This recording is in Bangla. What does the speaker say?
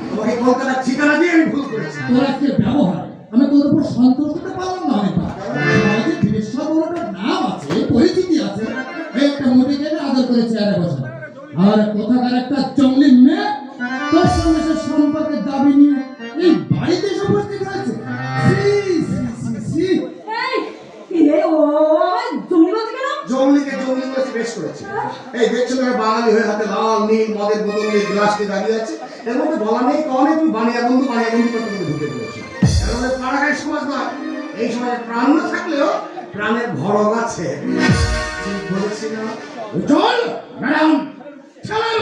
তোমাকে কলকাতার ঠিকানা দিয়ে আমি ভুল করেছি। তোর আজকে ব্যবহার আমি তোর উপর সন্তোষ করতে পারলাম না। সমাজে বিদেশা বড়টা নাম আছে, পরিচিতি আছে, একটা মোটে গেলে আদর করে চেয়ারে বসা, আর কোথাকার একটা জঙ্গলি মেয়ে তোর সঙ্গে সে সম্পর্কের দাবি নিয়ে এই বাড়িতে এসে উপস্থিত হয়েছে। জঙ্গলিকে জঙ্গলি করেছে, বেশ করেছে। এই দেখছো না বাঙালি হয়ে হাতে লাল নীল মদের বোতল নিয়ে গ্লাস নিয়ে দাঁড়িয়ে আছে, এর মধ্যে বলা নেই কনে তুমি বানিয়া বন্ধু করতে করতে ঢুকে পড়েছো। এর মধ্যে পাড়াগাঁই সমাজ নয়, এই সমাজে প্রাণ না থাকলেও প্রাণের ভরক আছে। ঠিক বলেছি না? চল ম্যাডাম, চল